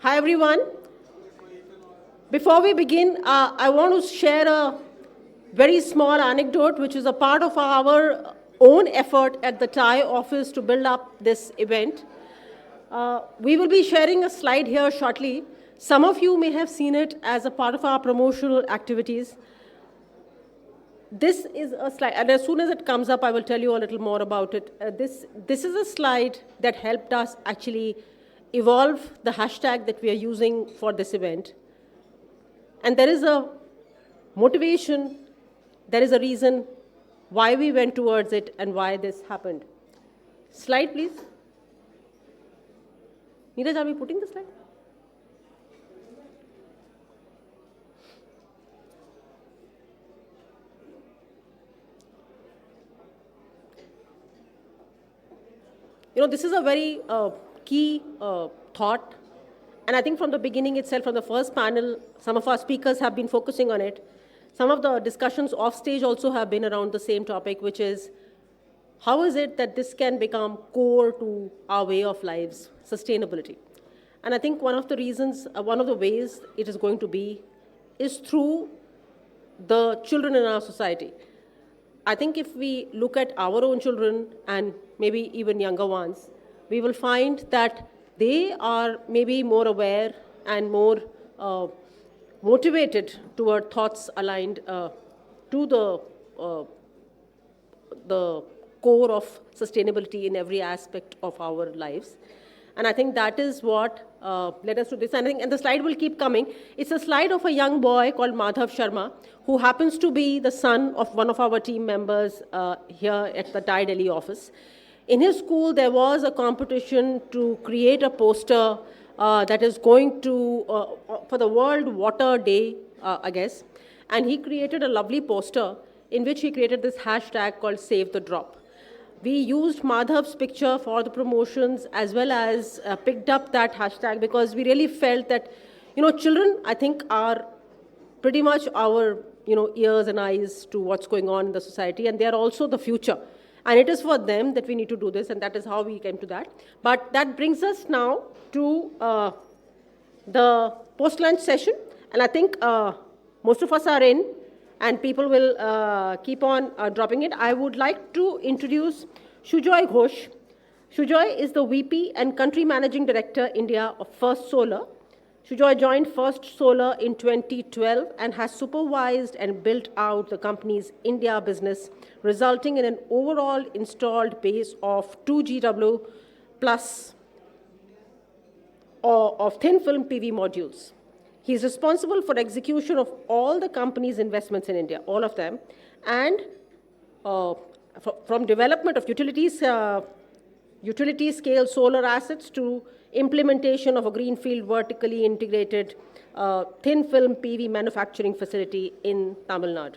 Hi, everyone. Before we begin, I want to share a very small anecdote, which is a part of our own effort at the Thai office to build up this event. We will be sharing a slide here shortly. Some of you may have seen it as a part of our promotional activities. This is a slide, and as soon as it comes up, I will tell you a little more about it. This is a slide that helped us actually evolve the hashtag that we are using for this event. And there is a motivation, there is a reason why we went towards it and why this happened. Slide, please. Neeraj, are we putting the slide? This is a very key thought. And I think from the beginning itself, from the first panel, some of our speakers have been focusing on it. Some of the discussions off stage also have been around the same topic, which is how is it that this can become core to our way of lives, sustainability. And I think one of the reasons, one of the ways it is going to be is through the children in our society. I think if we look at our own children and maybe even younger ones, we will find that they are maybe more aware and more motivated toward thoughts aligned to the core of sustainability in every aspect of our lives. And I think that is what led us to this. And the slide will keep coming. It's a slide of a young boy called Madhav Sharma, who happens to be the son of one of our team members here at the Thai Delhi office. In his school, there was a competition to create a poster that is going to, for the World Water Day, I guess. And he created a lovely poster in which he created this hashtag called Save the Drop. We used Madhav's picture for the promotions as well as picked up that hashtag because we really felt that, children, I think, are pretty much our, ears and eyes to what's going on in the society, and they are also the future. And it is for them that we need to do this, and that is how we came to that. But that brings us now to the post-lunch session. And I think most of us are in, and people will keep on dropping it. I would like to introduce Sujoy Ghosh. Sujoy is the VP and Country Managing Director, India of First Solar. Sujoy joined First Solar in 2012 and has supervised and built out the company's India business, resulting in an overall installed base of 2 GW plus of thin film PV modules. He is responsible for execution of all the company's investments in India, all of them, and from development of utility-scale solar assets to implementation of a greenfield vertically integrated thin film PV manufacturing facility in Tamil Nadu.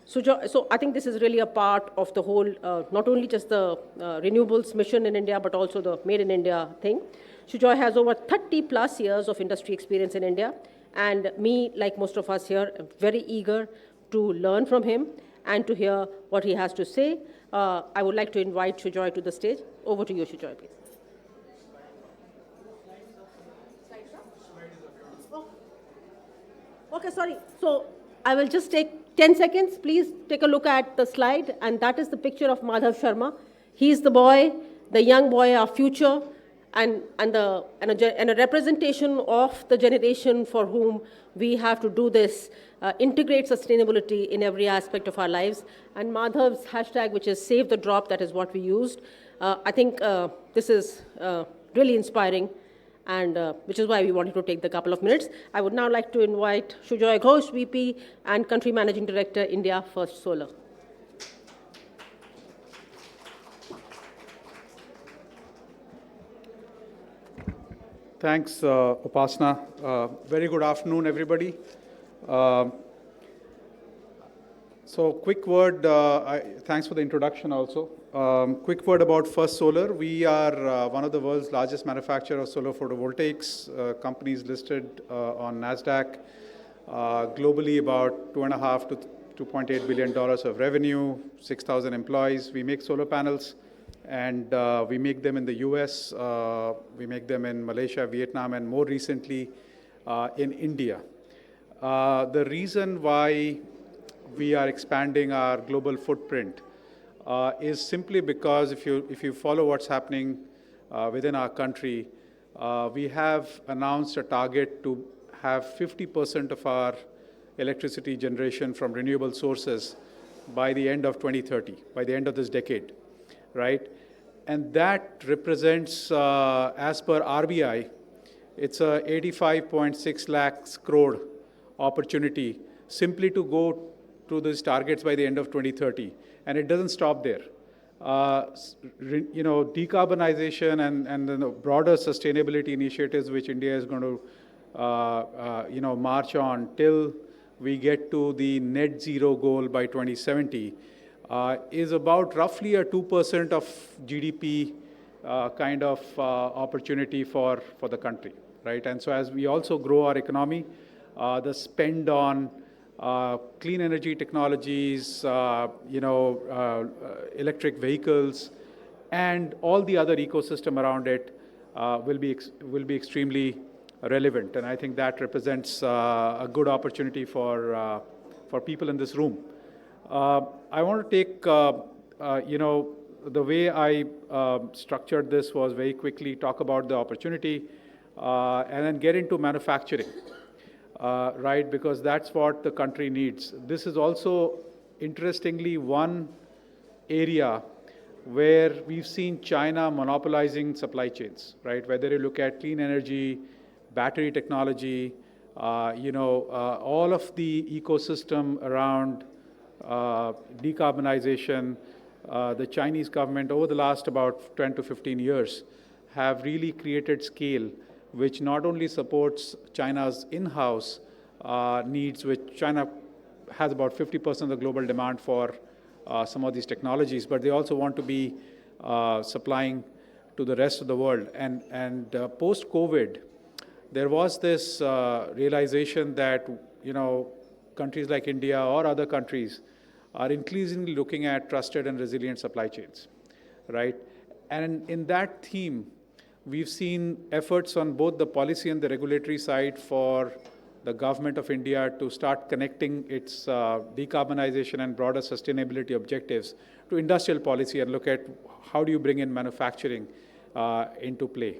So I think this is really a part of the whole, not only just the renewables mission in India, but also the Made in India thing. Sujoy has over 30 plus years of industry experience in India, and me, like most of us here, am very eager to learn from him and to hear what he has to say. I would like to invite Sujoy to the stage. Over to you, Sujoy, please. Okay, sorry. So I will just take 10 seconds. Please take a look at the slide, and that is the picture of Madhav Sharma. He's the boy, the young boy, our future, and a representation of the generation for whom we have to do this, integrate sustainability in every aspect of our lives. And Madhav's hashtag, which is Save the Drop, that is what we used. I think this is really inspiring, and which is why we wanted to take the couple of minutes. I would now like to invite Sujoy Ghosh, VP and Country Managing Director, India First Solar. Thanks, Upasana. Very good afternoon, everybody. So quick word, thanks for the introduction also. Quick word about First Solar. We are one of the world's largest manufacturer of solar photovoltaics, companies listed on NASDAQ. Globally, about $2.5 to $2.8 billion of revenue, 6,000 employees. We make solar panels And we make them in the US, we make them in Malaysia, Vietnam, and more recently in India. The reason why we are expanding our global footprint is simply because if you follow what's happening within our country, we have announced a target to have 50% of our electricity generation from renewable sources by the end of 2030, by the end of this decade, right? And that represents, as per RBI, it's a 85.6 lakhs crore opportunity simply to go to these targets by the end of 2030. And it doesn't stop there. Decarbonization and the broader sustainability initiatives which India is going to, march on till we get to the net zero goal by 2070 is about roughly a 2% of GDP kind of opportunity for the country, right? And so as we also grow our economy, the spend on clean energy technologies, electric vehicles, and all the other ecosystem around it will be extremely relevant. And I think that represents a good opportunity for people in this room. I want to take, the way I structured this was very quickly talk about the opportunity and then get into manufacturing. Right, because that's what the country needs. This is also, interestingly, one area where we've seen China monopolizing supply chains, right? Whether you look at clean energy, battery technology, all of the ecosystem around decarbonization, the Chinese government over the last about 10 to 15 years have really created scale which not only supports China's in-house needs, which China has about 50% of the global demand for some of these technologies, but they also want to be supplying to the rest of the world. And post-COVID, there was this realization that, countries like India or other countries are increasingly looking at trusted and resilient supply chains, right? And in that theme, we've seen efforts on both the policy and the regulatory side for the government of India to start connecting its decarbonization and broader sustainability objectives to industrial policy and look at how do you bring in manufacturing into play.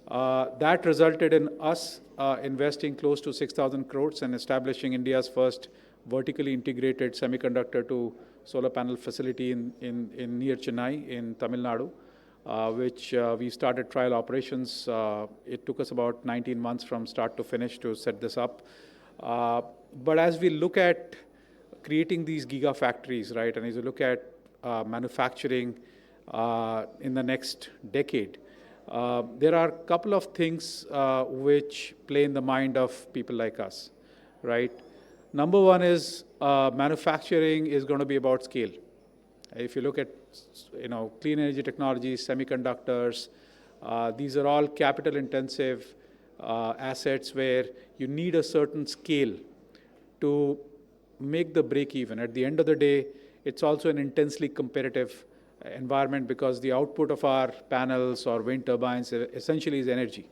That resulted in us investing close to 6,000 crores and establishing India's first vertically integrated semiconductor to solar panel facility in near Chennai in Tamil Nadu. Which we started trial operations. It took us about 19 months from start to finish to set this up. But as we look at creating these gigafactories, right, and as we look at manufacturing in the next decade, there are a couple of things which play in the mind of people like us, right? Number one is manufacturing is going to be about scale. If you look at clean energy technologies, semiconductors, these are all capital intensive assets where you need a certain scale to make the break even. At the end of the day, it's also an intensely competitive environment because the output of our panels or wind turbines essentially is energy.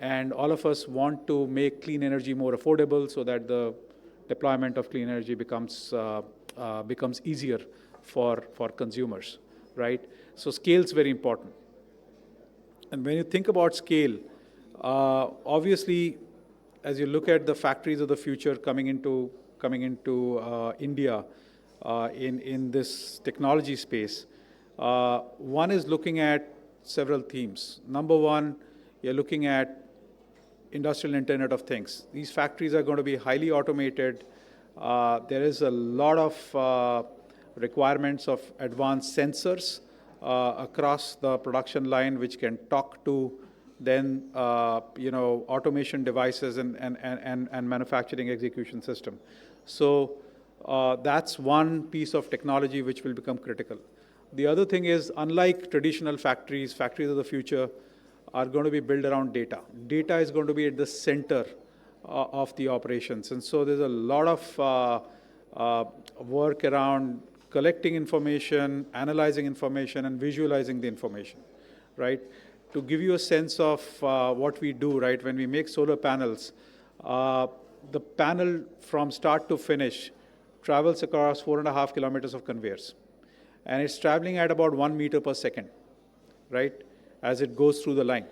And all of us want to make clean energy more affordable so that the deployment of clean energy becomes easier for consumers, right? So scale is very important. And when you think about scale, obviously, as you look at the factories of the future coming into India in this technology space, one is looking at several themes. Number one, you're looking at industrial Internet of Things. These factories are going to be highly automated. There is a lot of requirements of advanced sensors across the production line, which can talk to then automation devices and manufacturing execution system. So that's one piece of technology which will become critical. The other thing is, unlike traditional factories of the future are going to be built around data. Data is going to be at the center of the operations. And so there's a lot of work around collecting information, analyzing information, and visualizing the information, right? To give you a sense of what we do, right, when we make solar panels, the panel from start to finish travels across 4.5 kilometers of conveyors. And it's traveling at about 1 meter per second, right, as it goes through the line.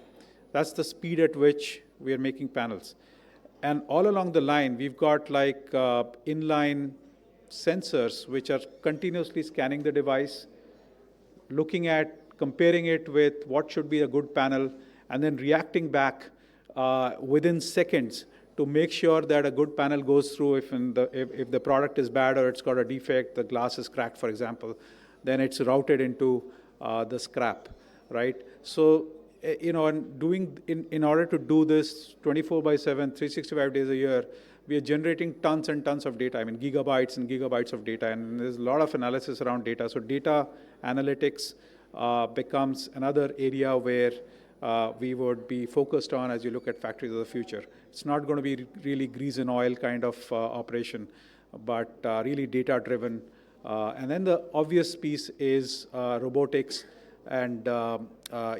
That's the speed at which we are making panels. And all along the line, we've got like inline sensors which are continuously scanning the device, looking at, comparing it with what should be a good panel, and then reacting back within seconds to make sure that a good panel goes through. If the product is bad or it's got a defect, the glass is cracked, for example, then it's routed into the scrap, right? So, you know, and in order to do this 24/7, 365 days a year, we are generating tons and tons of data. I mean, gigabytes and gigabytes of data, and there's a lot of analysis around data. So data analytics becomes another area where we would be focused on as you look at factories of the future. It's not going to be really grease and oil kind of operation, but really data-driven. And then the obvious piece is robotics and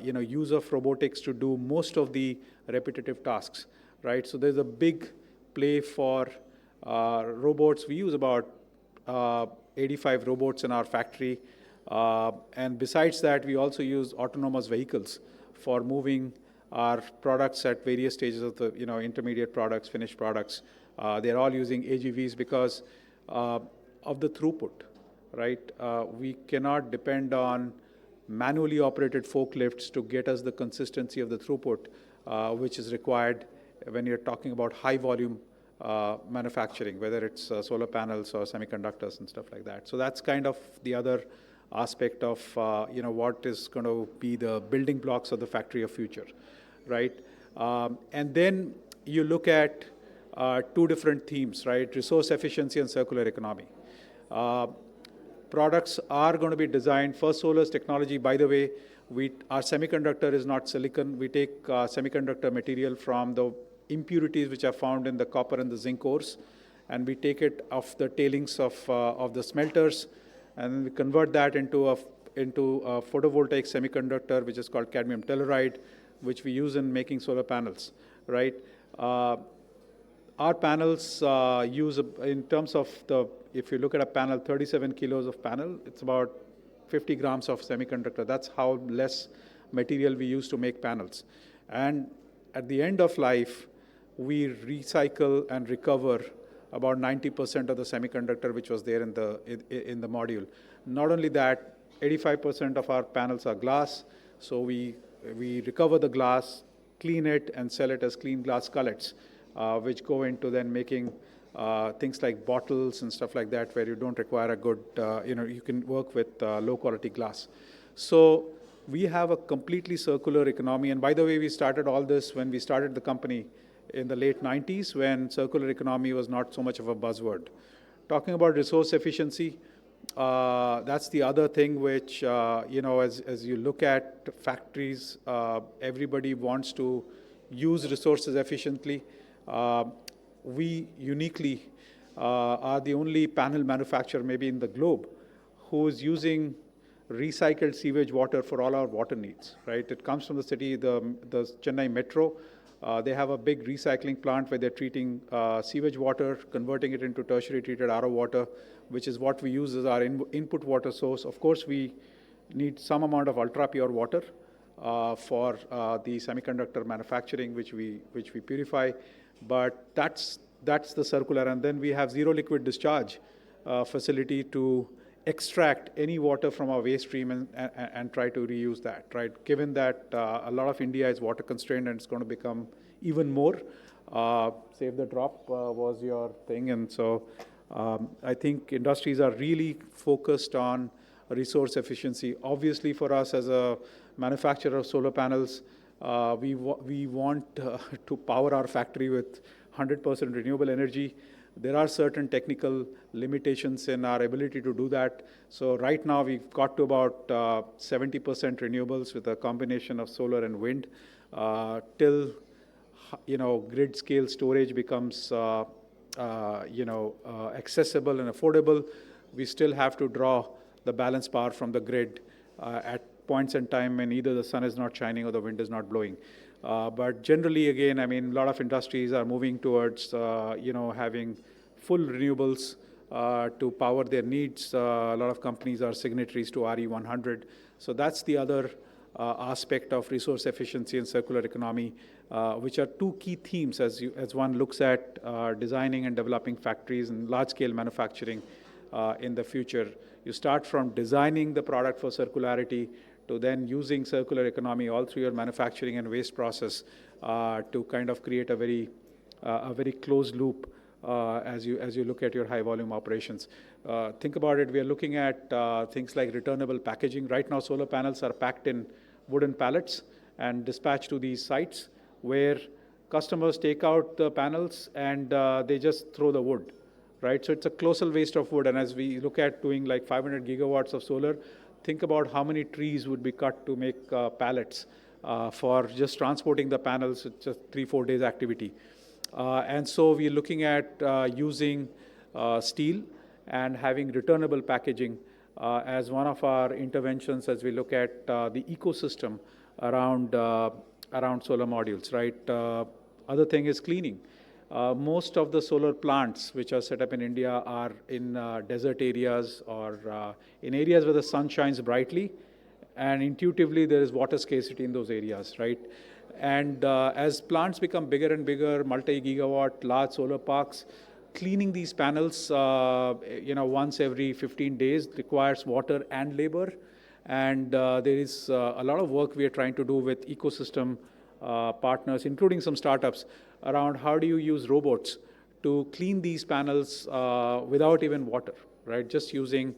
you know, use of robotics to do most of the repetitive tasks, right? So there's a big play for robots. We use about 85 robots in our factory. And besides that, we also use autonomous vehicles for moving our products at various stages of the, you know, intermediate products, finished products. They're all using AGVs because of the throughput, right? We cannot depend on manually operated forklifts to get us the consistency of the throughput, which is required when you're talking about high volume manufacturing, whether it's solar panels or semiconductors and stuff like that. So that's kind of the other aspect of you know, what is going to be the building blocks of the factory of future, right? And then you look at two different themes, right? Resource efficiency and circular economy. Products are going to be designed. First Solar's technology, by the way, our semiconductor is not silicon. We take semiconductor material from the impurities which are found in the copper and the zinc ores, and we take it off the tailings of the smelters, and we convert that into a photovoltaic semiconductor, which is called cadmium telluride, which we use in making solar panels, right? Our panels use, in terms of if you look at a panel, 37 kilos of panel, it's about 50 grams of semiconductor. That's how less material we use to make panels. And at the end of life, we recycle and recover about 90% of the semiconductor which was there in the module. Not only that, 85% of our panels are glass, so we recover the glass, clean it, and sell it as clean glass cullets, which go into then making things like bottles and stuff like that, where you don't require a good, you know, you can work with low quality glass. So we have a completely circular economy. And by the way, we started all this when we started the company in the late 90s, when circular economy was not so much of a buzzword. Talking about resource efficiency, that's the other thing which, you know, as you look at factories, everybody wants to use resources efficiently. We uniquely are the only panel manufacturer maybe in the globe who is using recycled sewage water for all our water needs, right? It comes from the city, the Chennai Metro. They have a big recycling plant where they're treating sewage water, converting it into tertiary treated RO water, which is what we use as our input water source. Of course, we need some amount of ultra pure water for the semiconductor manufacturing, which we purify. But that's the circular. And then we have zero liquid discharge facility to extract any water from our waste stream and try to reuse that, right? Given that a lot of India is water constrained and it's going to become even more. Save the drop was your thing. And so I think industries are really focused on resource efficiency. Obviously, for us as a manufacturer of solar panels, we want to power our factory with 100% renewable energy. There are certain technical limitations in our ability to do that. So right now we've got to about 70% renewables with a combination of solar and wind till, you know, grid scale storage becomes, you know, accessible and affordable. we still have to draw the balance power from the grid at points in time when either the sun is not shining or the wind is not blowing. But generally, again, I mean, a lot of industries are moving towards, having full renewables to power their needs. A lot of companies are signatories to RE100. So that's the other aspect of resource efficiency and circular economy, which are two key themes as one looks at designing and developing factories and large-scale manufacturing in the future. You start from designing the product for circularity to then using circular economy all through your manufacturing and waste process to kind of create a very closed loop as you look at your high volume operations. Think about it, we are looking at things like returnable packaging. Right now, solar panels are packed in wooden pallets and dispatched to these sites where customers take out the panels and they just throw the wood, right? So it's a colossal waste of wood. And as we look at doing like 500 gigawatts of solar, think about how many trees would be cut to make pallets for just transporting the panels. It's just 3-4 days activity. And so we're looking at using steel and having returnable packaging as one of our interventions as we look at the ecosystem around solar modules, right? Other thing is cleaning. Most of the solar plants which are set up in India are in desert areas or in areas where the sun shines brightly, and intuitively there is water scarcity in those areas, right? And as plants become bigger and bigger, multi-gigawatt, large solar parks, cleaning these panels, once every 15 days requires water and labor. And there is a lot of work we are trying to do with ecosystem partners, including some startups, around how do you use robots to clean these panels without even water, right? Just using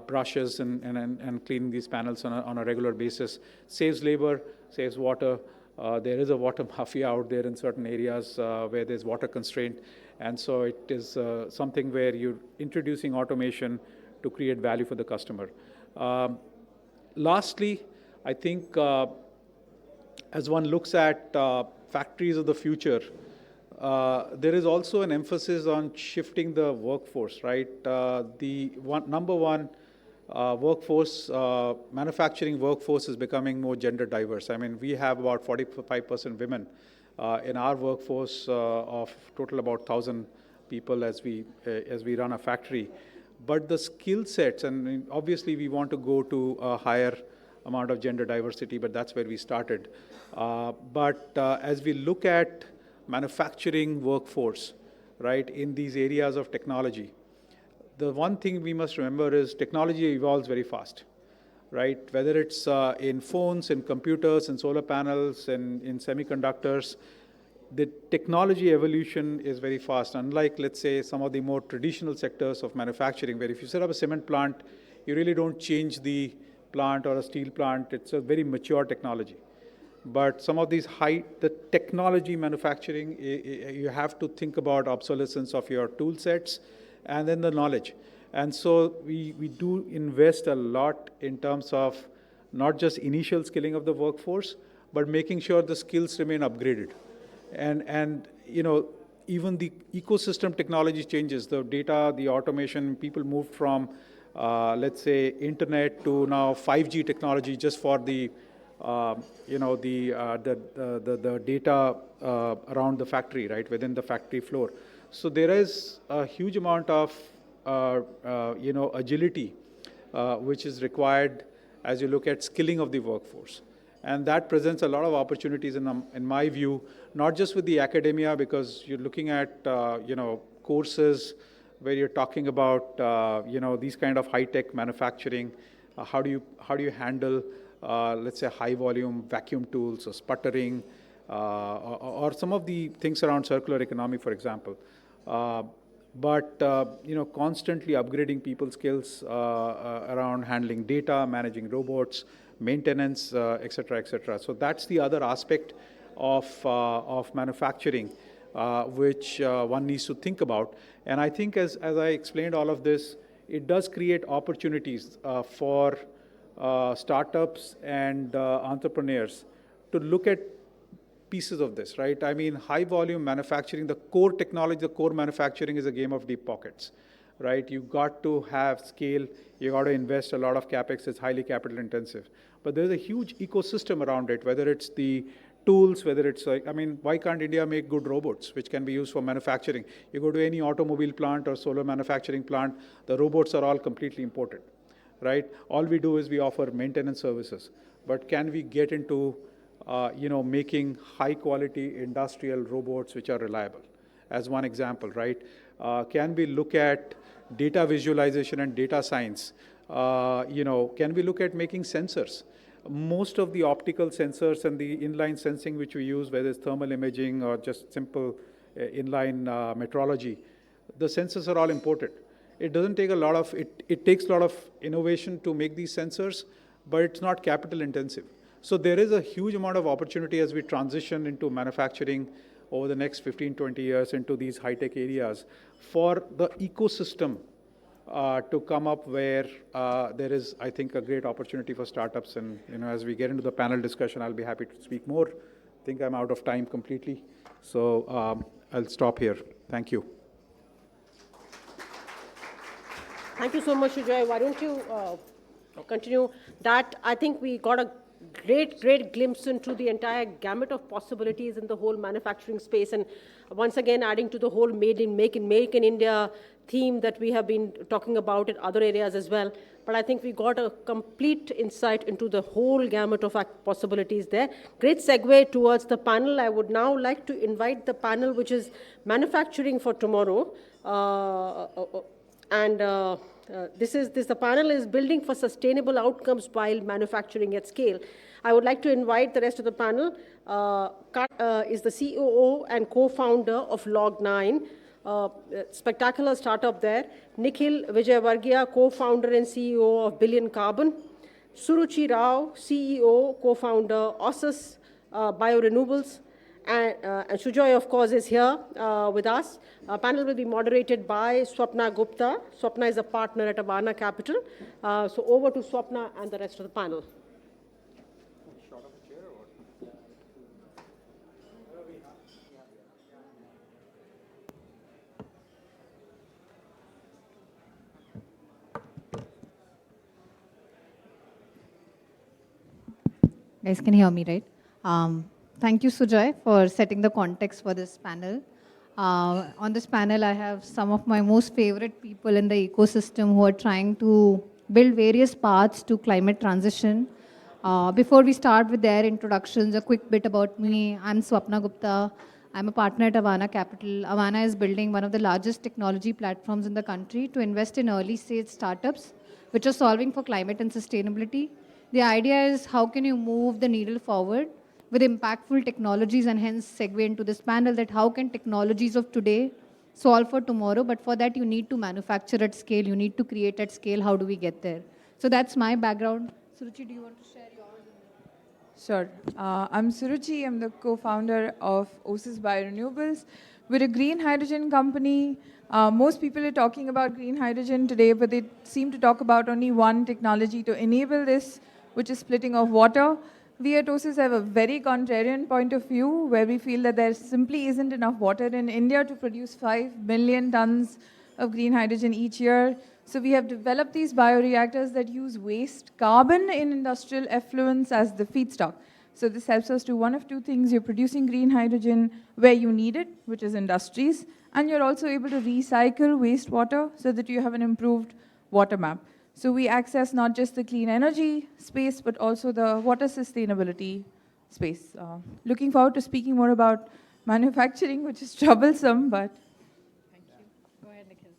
brushes and cleaning these panels on a regular basis. Saves labor, saves water. There is a water mafia out there in certain areas where there's water constraint. And so it is something where you're introducing automation to create value for the customer. Lastly, I think as one looks at factories of the future, there is also an emphasis on shifting the workforce, right? Number one, manufacturing workforce is becoming more gender diverse. I mean, we have about 45% women in our workforce of total about 1,000 people as we run a factory. But the skill sets, and obviously we want to go to a higher amount of gender diversity, but that's where we started. As we look at manufacturing workforce, right, in these areas of technology, the one thing we must remember is technology evolves very fast, right? Whether it's in phones, in computers, in solar panels, in semiconductors, the technology evolution is very fast. Unlike, let's say, some of the more traditional sectors of manufacturing, where if you set up a cement plant, you really don't change the plant or a steel plant. It's a very mature technology. But some of these the technology manufacturing, you have to think about obsolescence of your tool sets and then the knowledge. And so we do invest a lot in terms of not just initial skilling of the workforce, but making sure the skills remain upgraded. And even the ecosystem technology changes, the data, the automation, people moved from, let's say, internet to now 5G technology just for the data around the factory, right, within the factory floor. So there is a huge amount of, agility, which is required as you look at skilling of the workforce. And that presents a lot of opportunities in my view, not just with the academia, because you're looking at, courses where you're talking about, these kind of high-tech manufacturing. How do you handle, let's say, high-volume vacuum tools or sputtering, or some of the things around circular economy, for example. Constantly upgrading people's skills around handling data, managing robots, maintenance, et cetera, et cetera. So that's the other aspect of manufacturing, which one needs to think about. And I think as I explained all of this, it does create opportunities for startups and entrepreneurs to look at pieces of this, right? I mean, high volume manufacturing, the core technology, the core manufacturing is a game of deep pockets. right? You got to have scale. You got to invest a lot of capex. It's highly capital intensive. But there's a huge ecosystem around it, whether it's the tools, whether it's like, I mean, why can't India make good robots, which can be used for manufacturing? You go to any automobile plant or solar manufacturing plant, the robots are all completely imported, right? All we do is we offer maintenance services. But can we get into, making high quality industrial robots which are reliable? As one example, right? Can we look at data visualization and data science? Can we look at making sensors? Most of the optical sensors and the inline sensing which we use, whether it's thermal imaging or just simple inline metrology, the sensors are all imported. It doesn't take a lot of, it takes a lot of innovation to make these sensors, but it's not capital intensive. So there is a huge amount of opportunity as we transition into manufacturing over the next 15, 20 years into these high-tech areas for the ecosystem to come up where there is, I think, a great opportunity for startups. And as we get into the panel discussion, I'll be happy to speak more. I think I'm out of time completely. So I'll stop here. Thank you. Thank you so much, Sujoy. Why don't you continue that? I think we got a great glimpse into the entire gamut of possibilities in the whole manufacturing space. And once again, adding to the whole make in India theme that we have been talking about in other areas as well. But I think we got a complete insight into the whole gamut of possibilities there. Great segue towards the panel. I would now like to invite the panel, which is Manufacturing for Tomorrow. The panel is Building for Sustainable Outcomes While Manufacturing at Scale. I would like to invite the rest of the panel. Kartik is the COO and co-founder of Log9, spectacular startup there. Nikhil Vijayvergiya, co-founder and CEO of BillionCarbon. Suruchi Rao, CEO, co-founder, Ossus, Biorenewables. And Sujoy, of course, is here with us. Panel will be moderated by Swapna Gupta. Swapna is a partner at Avaana Capital. So over to Swapna and the rest of the panel. Guys, can you hear me, right? Thank you, Sujoy, for setting the context for this panel. On this panel, I have some of my most favorite people in the ecosystem who are trying to build various paths to climate transition. Before we start with their introductions, a quick bit about me. I'm Swapna Gupta. I'm a partner at Avaana Capital. Avaana is building one of the largest technology platforms in the country to invest in early-stage startups which are solving for climate and sustainability. The idea is how can you move the needle forward with impactful technologies, and hence segue into this panel that how can technologies of today solve for tomorrow, but for that you need to manufacture at scale, you need to create at scale. How do we get there? So that's my background. Suruchi, do you want to share yours? Sure. I'm Suruchi. I'm the co-founder of Ossus Biorenewables. We're a green hydrogen company. Most people are talking about green hydrogen today, but they seem to talk about only one technology to enable this, which is splitting of water. We at Ossus have a very contrarian point of view where we feel that there simply isn't enough water in India to produce 5 million tons of green hydrogen each year. So we have developed these bioreactors that use waste carbon in industrial effluents as the feedstock. So this helps us do one of two things. You're producing green hydrogen where you need it, which is industries, and you're also able to recycle wastewater so that you have an improved water map. So we access not just the clean energy space, but also the water sustainability space. Looking forward to speaking more about manufacturing, which is troublesome, but Thank you. Go ahead, Nikhil.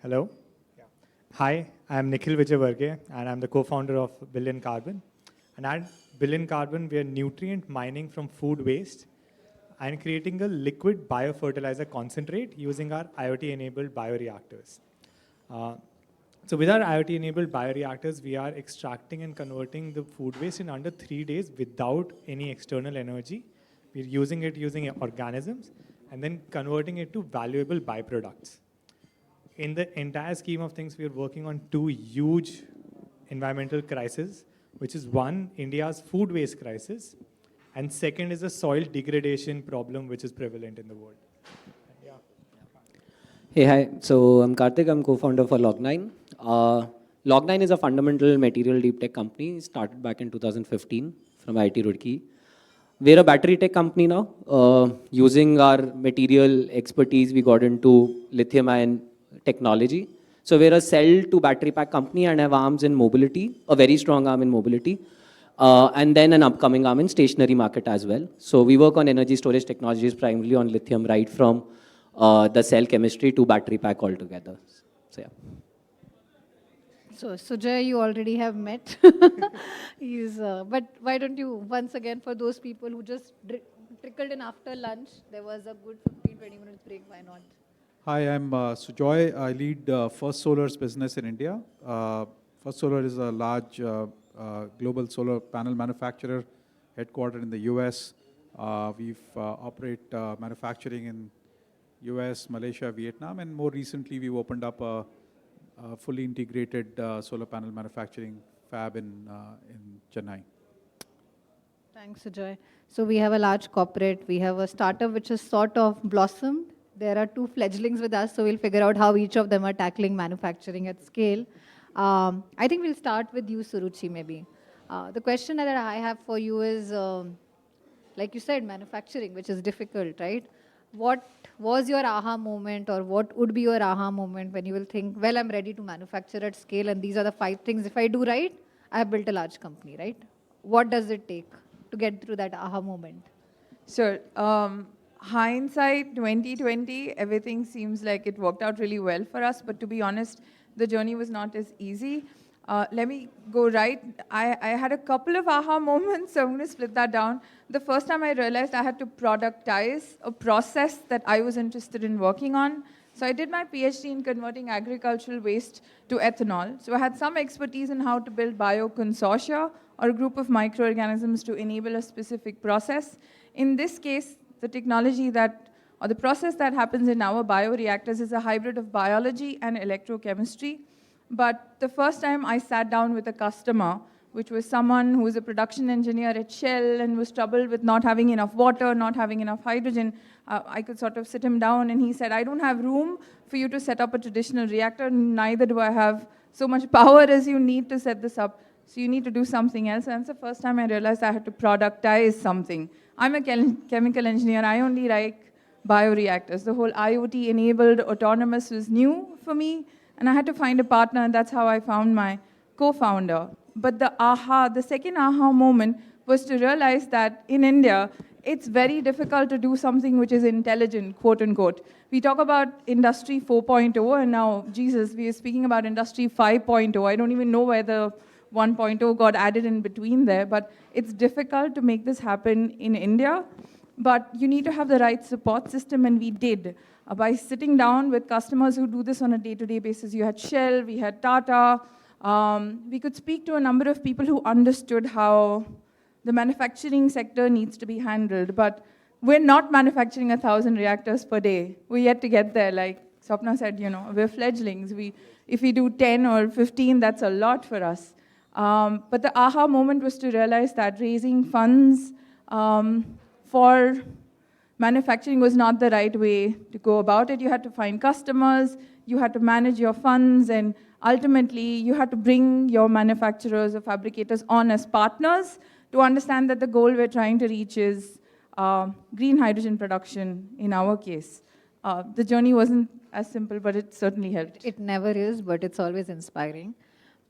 Hello. Yeah. Hi, I'm Nikhil Vijayvergiya, and I'm the co-founder of BillionCarbon. And at BillionCarbon, we are nutrient mining from food waste and creating a liquid biofertilizer concentrate using our IoT-enabled bioreactors. So with our IoT-enabled bioreactors, we are extracting and converting the food waste in under 3 days without any external energy. We're using it using organisms and then converting it to valuable byproducts. In the entire scheme of things, we are working on 2 huge environmental crises, which is one, India's food waste crisis, and second is the soil degradation problem, which is prevalent in the world. Hey, hi. So I'm Kartik. I'm co-founder for Log9. Log9 is a fundamental material deep tech company. Started back in 2015 from IIT Roorkee. We're a battery tech company now. Using our material expertise, we got into lithium-ion technology. So we're a cell to battery pack company and have arms in mobility, a very strong arm in mobility, and then an upcoming arm in stationary market as well. So we work on energy storage technologies, primarily on lithium, right from the cell chemistry to battery pack altogether. So yeah. So Sujoy, you already have met. But why don't you, once again, for those people who just trickled in after lunch, there was a good 15-20 minutes break, why not? Hi, I'm Sujoy. I lead First Solar's business in India. First Solar is a large global solar panel manufacturer headquartered in the US. We operate manufacturing in US, Malaysia, Vietnam, and more recently we've opened up a fully integrated solar panel manufacturing fab in Chennai. Thanks, Sujoy. So we have a large corporate, we have a startup which has sort of blossomed. There are two fledglings with us, so we'll figure out how each of them are tackling manufacturing at scale. I think we'll start with you, Suruchi, maybe. The question that I have for you is, like you said, manufacturing, which is difficult, right? What was your aha moment, or what would be your aha moment when you will think, well, I'm ready to manufacture at scale, and these are the 5 things. If I do right, I have built a large company, right? What does it take to get through that aha moment? Sure. Hindsight 2020, everything seems like it worked out really well for us, but to be honest, the journey was not as easy. Let me go right. I had a couple of aha moments, so I'm going to split that down. The first time I realized I had to productize a process that I was interested in working on. So I did my PhD in converting agricultural waste to ethanol. So I had some expertise in how to build bioconsortia, or a group of microorganisms to enable a specific process. In this case, the technology that, or the process that happens in our bioreactors is a hybrid of biology and electrochemistry. But the first time I sat down with a customer, which was someone who was a production engineer at Shell and was troubled with not having enough water, not having enough hydrogen, I could sort of sit him down and he said, I don't have room for you to set up a traditional reactor, neither do I have so much power as you need to set this up. So you need to do something else. And that's the first time I realized I had to productize something. I'm a chemical engineer. I only like bioreactors. The whole IoT-enabled autonomous was new for me. And I had to find a partner, and that's how I found my co-founder. But the second aha moment was to realize that in India, it's very difficult to do something which is intelligent, quote unquote. We talk about Industry 4.0, and now, Jesus, we are speaking about Industry 5.0. I don't even know where the 1.0 got added in between there, but it's difficult to make this happen in India. But you need to have the right support system, and we did. By sitting down with customers who do this on a day-to-day basis. You had Shell, we had Tata. We could speak to a number of people who understood how the manufacturing sector needs to be handled. But we're not manufacturing 1,000 reactors per day. We're yet to get there. Like Swapna said, we're fledglings. If we do 10 or 15, that's a lot for us. But the aha moment was to realize that raising funds for manufacturing was not the right way to go about it. You had to find customers, you had to manage your funds, and ultimately you had to bring your manufacturers or fabricators on as partners to understand that the goal we're trying to reach is green hydrogen production in our case. The journey wasn't as simple, but it certainly helped. It never is, but it's always inspiring.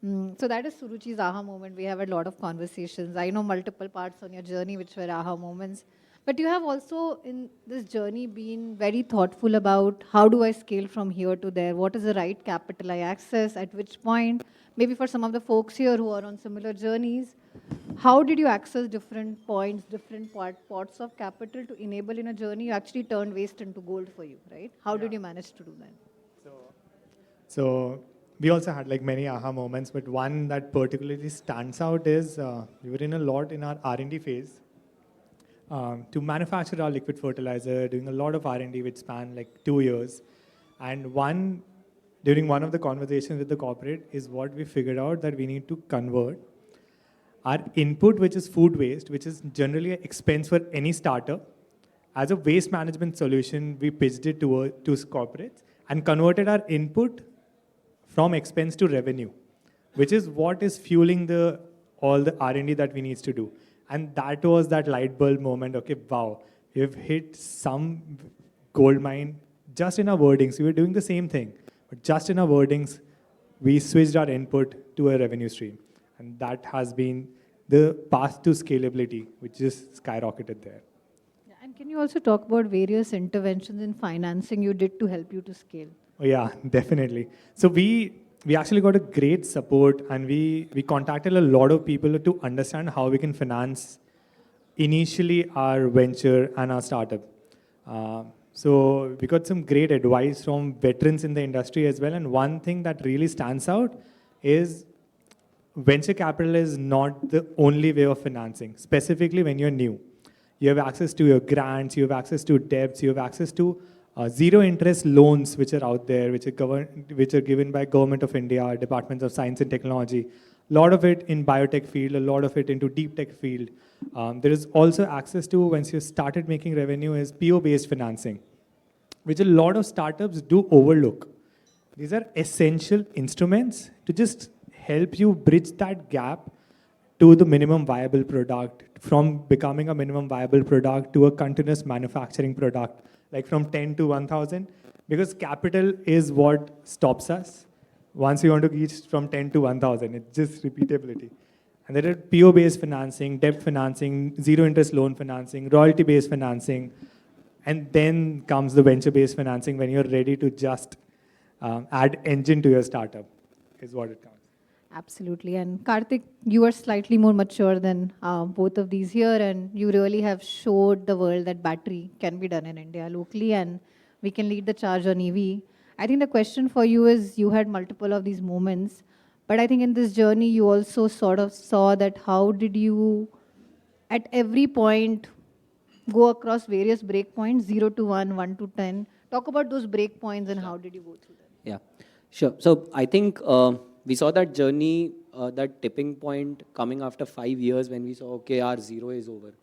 So that is Suruchi's aha moment. We have a lot of conversations. I know multiple parts on your journey which were aha moments. But you have also, in this journey, been very thoughtful about how do I scale from here to there? What is the right capital I access? At which point? Maybe for some of the folks here who are on similar journeys, how did you access different points, different pots of capital to enable in a journey you actually turned waste into gold for you, right? How did you manage to do that? So we also had like many aha moments, but one that particularly stands out is we were in a lot in our R&D phase. To manufacture our liquid fertilizer, doing a lot of R&D which spanned like 2 years. And during one of the conversations with the corporate is what we figured out that we need to convert our input, which is food waste, which is generally an expense for any startup. As a waste management solution, we pitched it to corporates. and converted our input from expense to revenue, which is what is fueling all the R&D that we need to do. And that was that light bulb moment. Okay, wow, we've hit some gold mine just in our wordings. We were doing the same thing, but just in our wordings, we switched our input to a revenue stream. And that has been the path to scalability, which just skyrocketed there. Yeah, and can you also talk about various interventions in financing you did to help you to scale? Oh yeah, definitely. So we actually got a great support, and we contacted a lot of people to understand how we can finance initially our venture and our startup. So we got some great advice from veterans in the industry as well. And one thing that really stands out is venture capital is not the only way of financing, specifically when you're new. You have access to your grants, you have access to debts, you have access to zero interest loans which are out there, which are given by Government of India, Departments of Science and Technology. A lot of it in biotech field, a lot of it into deep tech field. There is also access to, once you started making revenue, is PO-based financing, which a lot of startups do overlook. These are essential instruments to just help you bridge that gap to the minimum viable product, from becoming a minimum viable product to a continuous manufacturing product, like from 10 to 1,000, because capital is what stops us once we want to reach from 10 to 1,000. It's just repeatability. And there are PO-based financing, debt financing, zero interest loan financing, royalty-based financing, and then comes the venture-based financing when you're ready to just add engine to your startup, is what it comes. Absolutely. And Kartik, you are slightly more mature than both of these here, and you really have showed the world that battery can be done in India locally, and we can lead the charge on EV. I think the question for you is, you had multiple of these moments, but I think in this journey, you also sort of saw that how did you, at every point, go across various breakpoints, 0 to 1, 1 to 10. Talk about those breakpoints and how did you go through them? Yeah, sure. So I think we saw that journey, that tipping point coming after 5 years when we saw, okay, our zero is over.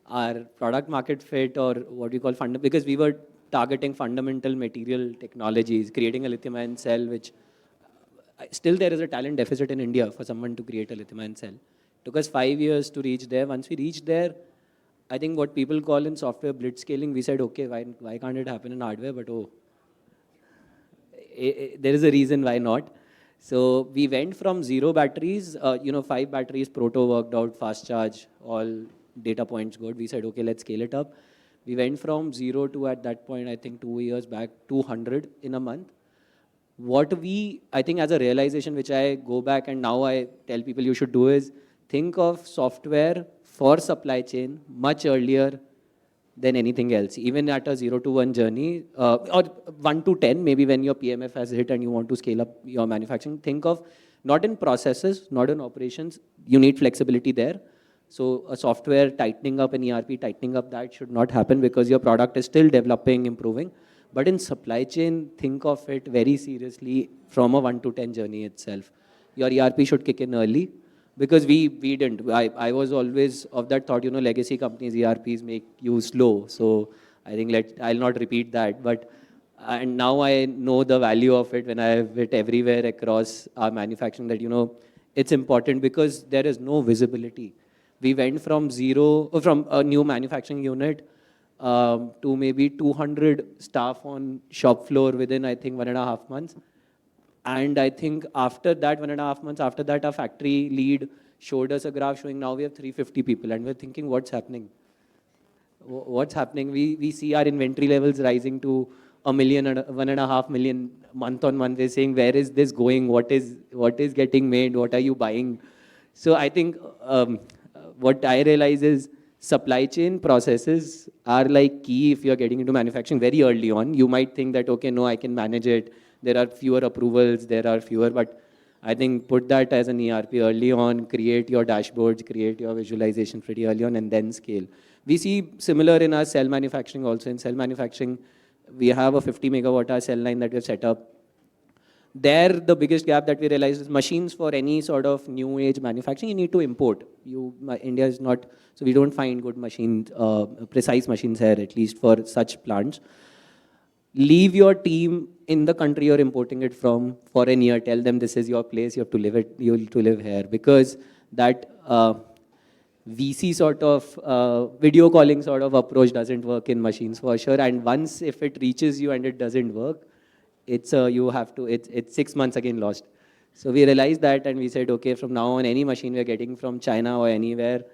Our product market fit, or what we call because we were targeting fundamental material technologies, creating a lithium-ion cell, which still there is a talent deficit in India for someone to create a lithium-ion cell. It took us 5 years to reach there. Once we reached there, I think what people call in software blitzscaling, we said, okay, why can't it happen in hardware? But there is a reason why not. So we went from 0 batteries, 5 batteries, proto worked out, fast charge, all data points good. We said, okay, let's scale it up. We went from 0 to, at that point, I think 2 years back, 200 in a month. What I think as a realization, which I go back and now I tell people you should do, is think of software for supply chain much earlier than anything else. Even at a 0 to 1 journey, or 1 to 10, maybe when your PMF has hit and you want to scale up your manufacturing, think of not in processes, not in operations, you need flexibility there. So a software tightening up, an ERP tightening up, that should not happen because your product is still developing, improving. But in supply chain, think of it very seriously from a 1 to 10 journey itself. Your ERP should kick in early. Because we didn't. I was always of that thought, legacy companies, ERPs make you slow. So I think I'll not repeat that. But and now I know the value of it when I have it everywhere across our manufacturing, that, it's important because there is no visibility. We went from a new manufacturing unit to maybe 200 staff on shop floor within, I think, 1.5 months. And I think after that, 1.5 months after that, our factory lead showed us a graph showing now we have 350 people. And we're thinking, what's happening? What's happening? We see our inventory levels rising to 1 million and 1.5 million month on month. We're saying, where is this going? What is getting made? What are you buying? So I think what I realize is supply chain processes are like key if you're getting into manufacturing very early on. You might think that, okay, no, I can manage it. There are fewer approvals, but I think put that as an ERP early on, create your dashboards, create your visualization pretty early on, and then scale. We see similar in our cell manufacturing also. In cell manufacturing, we have a 50 megawatt hour cell line that we've set up. There, the biggest gap that we realized is machines for any sort of new age manufacturing, you need to import. India is not, so we don't find good machines, precise machines here, at least for such plants. Leave your team in the country you're importing it from for a year, tell them this is your place, you have to live here, because that VC sort of video calling sort of approach doesn't work in machines for sure. And once if it reaches you and it doesn't work, it's it's 6 months again lost. So we realized that and we said, okay, from now on, any machine we're getting from China or anywhere,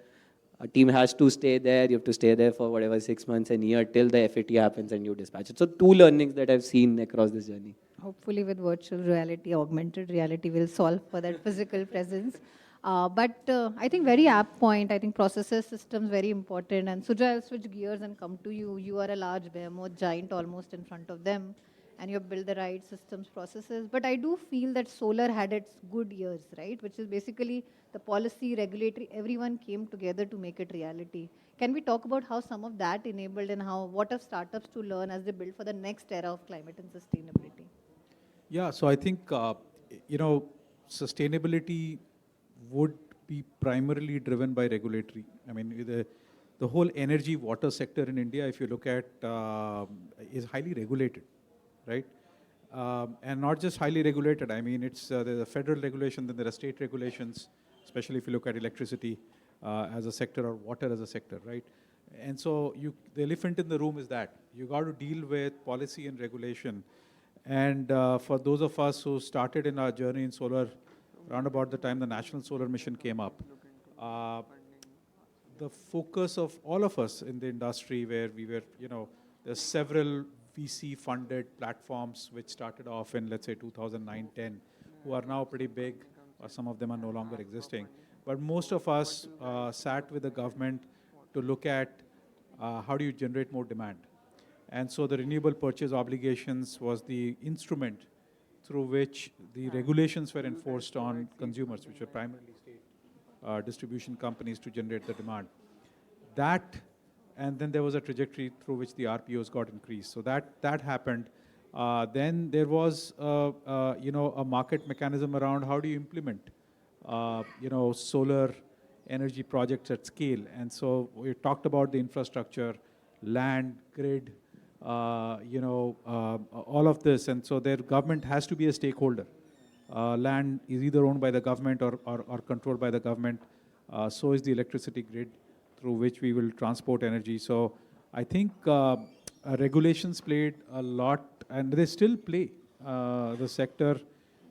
a team has to stay there. You have to stay there for whatever 6 months, a year till the FAT happens and you dispatch it. So 2 learnings that I've seen across this journey. Hopefully with virtual reality, augmented reality will solve for that physical presence. But I think very apt point. I think processes, systems, very important. And Sujoy, I'll switch gears and come to you. You are a large behemoth, giant almost in front of them. And you have built the right systems, processes. But I do feel that solar had its good years, right? Which is basically the policy, regulatory, everyone came together to make it reality. Can we talk about how some of that enabled and what are startups to learn as they build for the next era of climate and sustainability? Yeah, so I think, sustainability would be primarily driven by regulatory. I mean, the whole energy water sector in India, if you look at, is highly regulated, right? And not just highly regulated. I mean, there's a federal regulation, then there are state regulations, especially if you look at electricity as a sector or water as a sector, right? And so the elephant in the room is that you got to deal with policy and regulation. And for those of us who started in our journey in solar, around about the time the National Solar Mission came up, the focus of all of us in the industry where we were, there's several VC-funded platforms which started off in, let's say, 2009-10, who are now pretty big, or some of them are no longer existing. But most of us sat with the government to look at how do you generate more demand. And so the renewable purchase obligations was the instrument through which the regulations were enforced on consumers, which were primarily state distribution companies, to generate the demand. And then there was a trajectory through which the RPOs got increased. So that happened. Then there was a market mechanism around how do you implement solar energy projects at scale. And so we talked about the infrastructure, land, grid, all of this. And so their government has to be a stakeholder. Land is either owned by the government or controlled by the government. So is the electricity grid through which we will transport energy. So I think regulations played a lot, and they still play. The sector,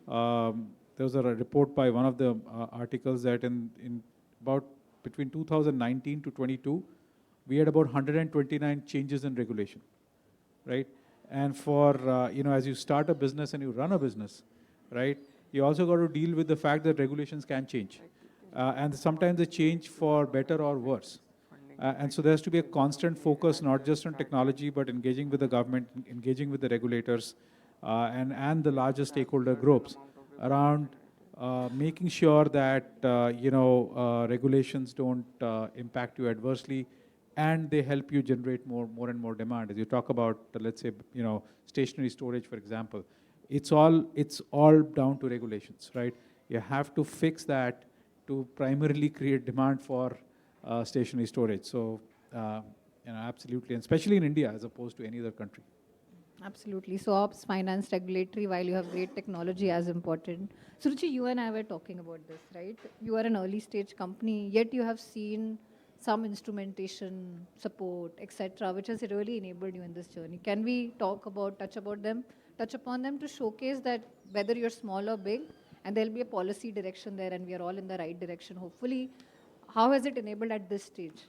there was a report by one of the articles that in about between 2019 to 22, we had about 129 changes in regulation. Right? And for, as you start a business and you run a business, right, you also got to deal with the fact that regulations can change. And sometimes they change for better or worse. And so there has to be a constant focus, not just on technology, but engaging with the government, engaging with the regulators, and the larger stakeholder groups around making sure that, regulations don't impact you adversely, and they help you generate more and more demand. As you talk about, let's say, stationary storage, for example, it's all down to regulations, right? You have to fix that to primarily create demand for stationary storage. So, absolutely, and especially in India as opposed to any other country. Absolutely. So ops, finance, regulatory, while you have great technology as important. Suruchi, you and I were talking about this, right? You are an early stage company, yet you have seen some instrumentation, support, etc., which has really enabled you in this journey. Can we touch upon them to showcase that whether you're small or big, and there'll be a policy direction there, and we are all in the right direction, hopefully. How has it enabled at this stage?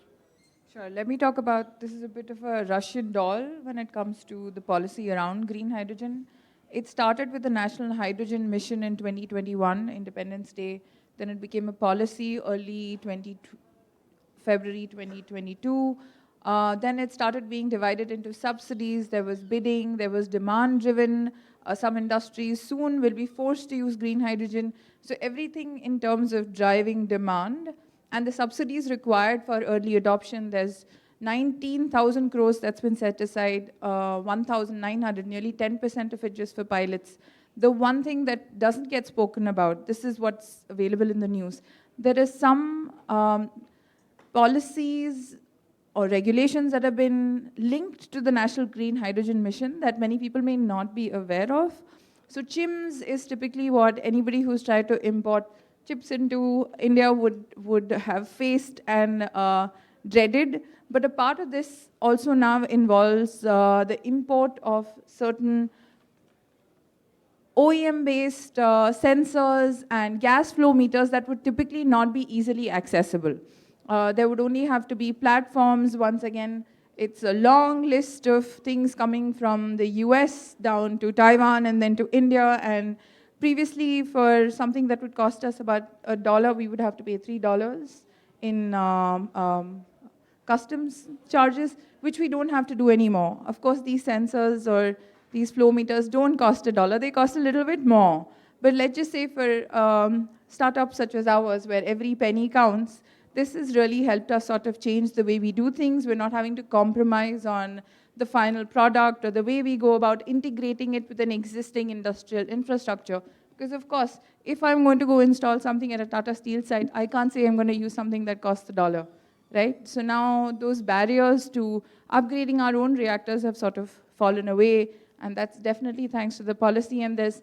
Sure. Let me talk about, this is a bit of a Russian doll when it comes to the policy around green hydrogen. It started with the National Hydrogen Mission in 2021, Independence Day. Then it became a policy early February 2022. Then it started being divided into subsidies. There was bidding, there was demand-driven. Some industries soon will be forced to use green hydrogen. So everything in terms of driving demand and the subsidies required for early adoption. There's 19,000 crores that's been set aside, 1,900, nearly 10% of it just for pilots. The one thing that doesn't get spoken about, this is what's available in the news. There is some policies or regulations that have been linked to the National Green Hydrogen Mission that many people may not be aware of. So CHIMS is typically what anybody who's tried to import chips into India would have faced and dreaded. But a part of this also now involves the import of certain OEM-based sensors and gas flow meters that would typically not be easily accessible. There would only have to be platforms. Once again, it's a long list of things coming from the US down to Taiwan and then to India. And previously, for something that would cost us about $1, we would have to pay $3 in customs charges, which we don't have to do anymore. Of course, these sensors or these flow meters don't cost $1, they cost a little bit more. But let's just say for startups such as ours, where every penny counts, this has really helped us sort of change the way we do things. We're not having to compromise on the final product or the way we go about integrating it with an existing industrial infrastructure. Because of course, if I'm going to go install something at a Tata Steel site, I can't say I'm going to use something that costs $1, right? So now those barriers to upgrading our own reactors have sort of fallen away. And that's definitely thanks to the policy. And there's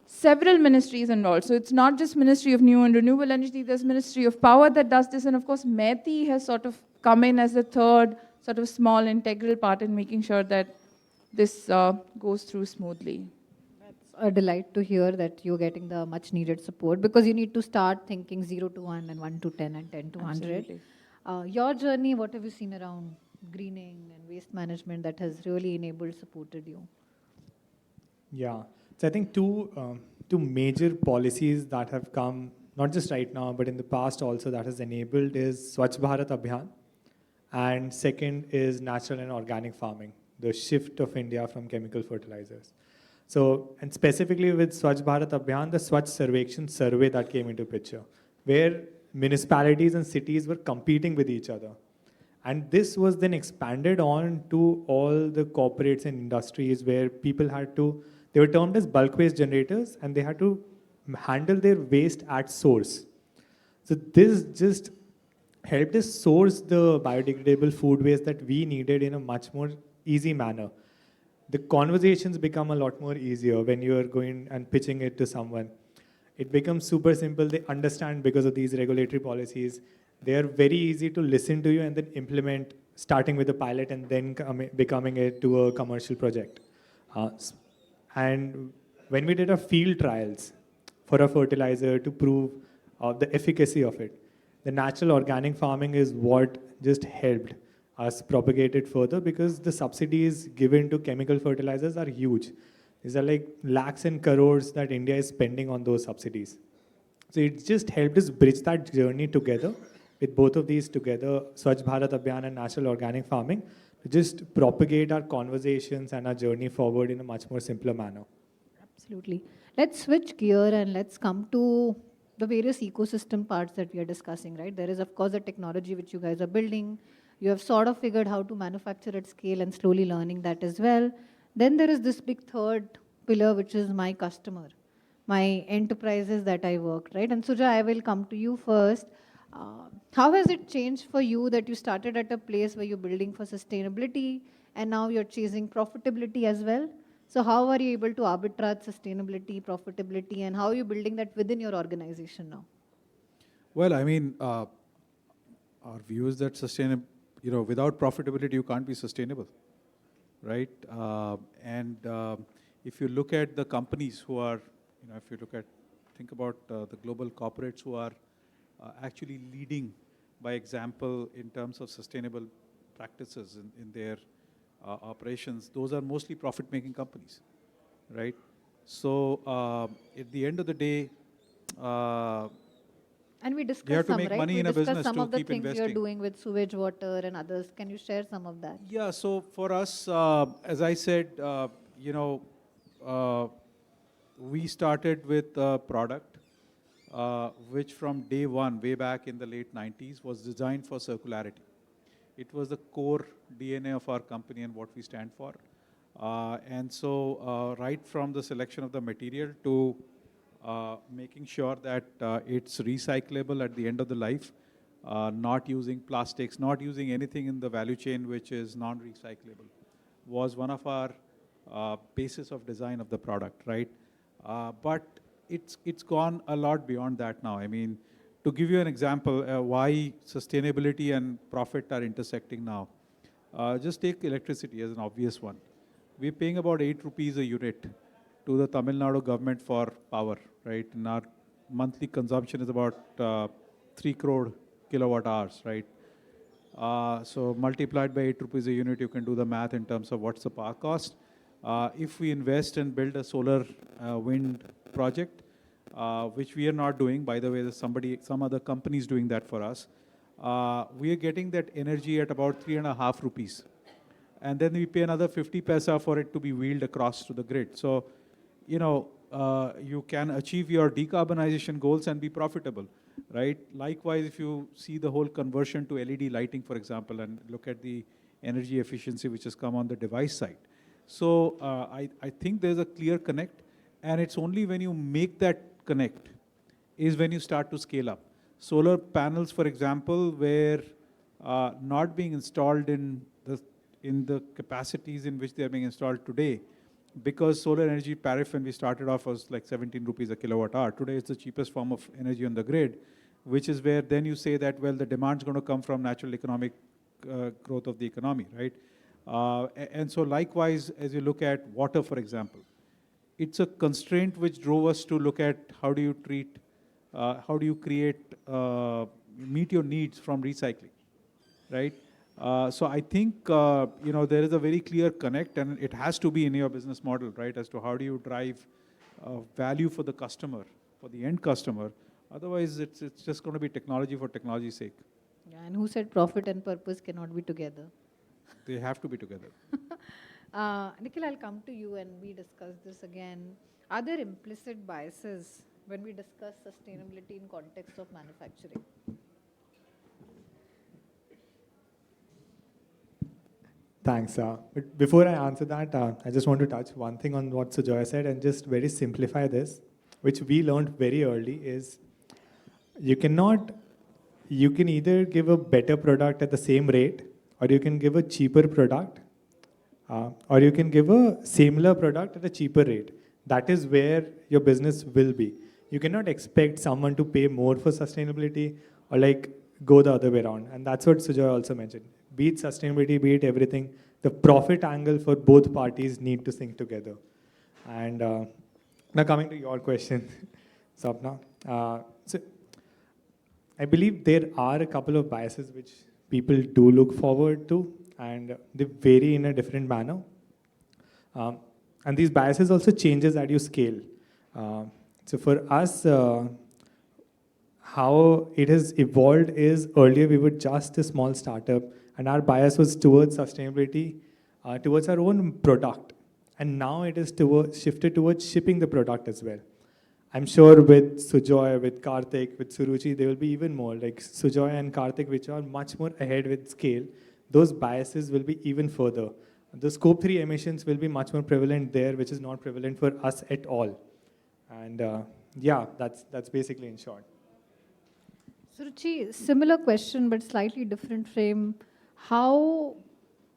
several ministries involved. So it's not just Ministry of New and Renewable Energy, there's Ministry of Power that does this. And of course, METI has sort of come in as a third sort of small integral part in making sure that this goes through smoothly. That's a delight to hear that you're getting the much needed support, because you need to start thinking 0 to 1 and 1 to 10 and 10 to 100. Absolutely. Your journey, what have you seen around greening and waste management that has really enabled, supported you? Yeah. So I think two major policies that have come, not just right now, but in the past also, that has enabled is Swachh Bharat Abhiyan, and second is natural and organic farming, the shift of India from chemical fertilizers. So, and specifically with Swachh Bharat Abhiyan, the Swachh Sarvekshan survey that came into picture, where municipalities and cities were competing with each other. And this was then expanded on to all the corporates and industries where people had to, they were termed as bulk waste generators, and they had to handle their waste at source. So this just helped us source the biodegradable food waste that we needed in a much more easy manner. The conversations become a lot more easier when you are going and pitching it to someone. It becomes super simple. They understand because of these regulatory policies. They are very easy to listen to you and then implement, starting with a pilot and then becoming it to a commercial project. And when we did our field trials for a fertilizer to prove the efficacy of it, the natural organic farming is what just helped us propagate it further, because the subsidies given to chemical fertilizers are huge. These are like lakhs and crores that India is spending on those subsidies. So it just helped us bridge that journey together, with both of these together, Swachh Bharat Abhiyan and natural organic farming, to just propagate our conversations and our journey forward in a much more simpler manner. Absolutely. Let's switch gear and let's come to the various ecosystem parts that we are discussing, right? There is, of course, the technology which you guys are building. You have sort of figured how to manufacture at scale and slowly learning that as well. Then there is this big third pillar, which is my customer, my enterprises that I work, right? And Sujoy, I will come to you first. How has it changed for you that you started at a place where you're building for sustainability and now you're chasing profitability as well? So how are you able to arbitrage sustainability, profitability, and how are you building that within your organization now? Well, I mean, our view is that without profitability, you can't be sustainable, right? If you look at the companies who are, think about the global corporates who are actually leading by example in terms of sustainable practices in their operations, those are mostly profit-making companies, right? So at the end of the day, and we you discussed have to some, make right? money We in a discussed business some to of the keep things investing. you're doing with sewage water and others. Can you share some of that? Yeah, so for us, as I said, we started with a product which from day one, way back in the late 90s, was designed for circularity. It was the core DNA of our company and what we stand for. And so right from the selection of the material to making sure that it's recyclable at the end of the life, not using plastics, not using anything in the value chain which is non-recyclable, was one of our basis of design of the product, right? But it's gone a lot beyond that now. I mean, to give you an example, why sustainability and profit are intersecting now. Just take electricity as an obvious one. We're paying about 8 rupees a unit to the Tamil Nadu government for power, right? And our monthly consumption is about 3 crore kilowatt hours, right? So multiplied by 8 rupees a unit, you can do the math in terms of what's the power cost. If we invest and build a solar wind project, which we are not doing, by the way, there's some other companies doing that for us, we are getting that energy at about 3.5 rupees. And then we pay another 50 paisa for it to be wheeled across to the grid. So, you know, you can achieve your decarbonization goals and be profitable, right? Likewise, if you see the whole conversion to LED lighting, for example, and look at the energy efficiency which has come on the device side. So I think there's a clear connect, and it's only when you make that connect is when you start to scale up. Solar panels, for example, were not being installed in the capacities in which they are being installed today, because solar energy tariff when we started off was like 17 rupees a kilowatt hour. Today it's the cheapest form of energy on the grid, which is where then you say that, well, the demand's going to come from natural economic growth of the economy, right? And so likewise, as you look at water, for example, it's a constraint which drove us to look at how do you treat, how do you create, meet your needs from recycling, right? So I think, you know, there is a very clear connect, and it has to be in your business model, right, as to how do you drive value for the customer, for the end customer. Otherwise, it's just going to be technology for technology's sake. Yeah, and who said profit and purpose cannot be together? They have to be together. Nikhil, I'll come to you and we discuss this again. Are there implicit biases when we discuss sustainability in context of manufacturing? Thanks. But before I answer that, I just want to touch one thing on what Sujoy said and just very simplify this, which we learned very early is you can either give a better product at the same rate, or you can give a cheaper product, or you can give a similar product at a cheaper rate. That is where your business will be. You cannot expect someone to pay more for sustainability or like go the other way around. And that's what Sujoy also mentioned. Be it sustainability, be it everything, the profit angle for both parties need to sync together. And now coming to your question, Swapna. So I believe there are a couple of biases which people do look forward to, and they vary in a different manner. And these biases also changes as you scale. So for us, how it has evolved is earlier we were just a small startup, and our bias was towards sustainability, towards our own product. And now it is shifted towards shipping the product as well. I'm sure with Sujoy, with Kartik, with Suruchi, there will be even more. Like Sujoy and Kartik, which are much more ahead with scale, those biases will be even further. The scope 3 emissions will be much more prevalent there, which is not prevalent for us at all. And yeah, that's basically in short. Suruchi, similar question, but slightly different frame. How,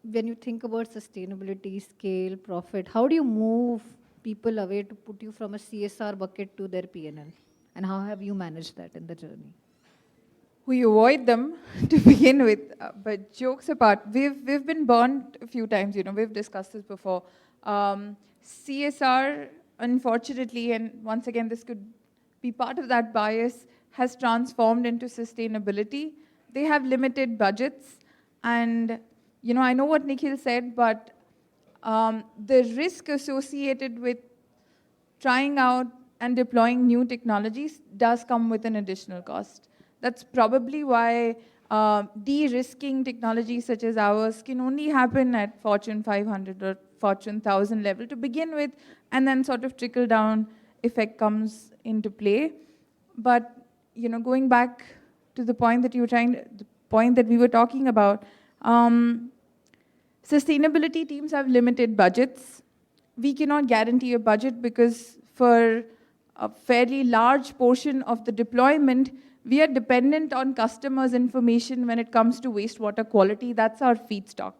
when you think about sustainability, scale, profit, how do you move people away to put you from a CSR bucket to their P&L? And how have you managed that in the journey? We avoid them to begin with, but jokes apart, we've been burned a few times, you know, we've discussed this before. CSR, unfortunately, and once again, this could be part of that bias, has transformed into sustainability. They have limited budgets, and, you know, I know what Nikhil said, but the risk associated with trying out and deploying new technologies does come with an additional cost. That's probably why de-risking technologies such as ours can only happen at Fortune 500 or Fortune 1000 level to begin with, and then sort of trickle down effect comes into play. But, you know, going back to the point that we were talking about, sustainability teams have limited budgets. We cannot guarantee a budget because for a fairly large portion of the deployment, We are dependent on customers' information when it comes to wastewater quality. That's our feedstock.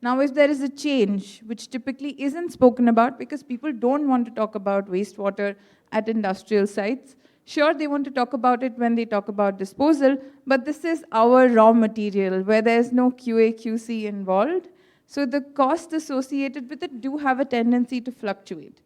Now, if there is a change, which typically isn't spoken about because people don't want to talk about wastewater at industrial sites, sure, they want to talk about it when they talk about disposal, but this is our raw material where there's no QA, QC involved. So the costs associated with it do have a tendency to fluctuate.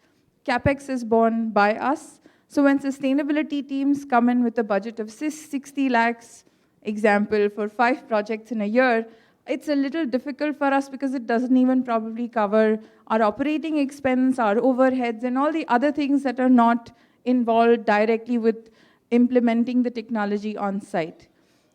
CapEx is borne by us. So when sustainability teams come in with a budget of 60 lakhs, example, for 5 projects in a year, it's a little difficult for us because it doesn't even probably cover our operating expense, our overheads, and all the other things that are not involved directly with implementing the technology on site.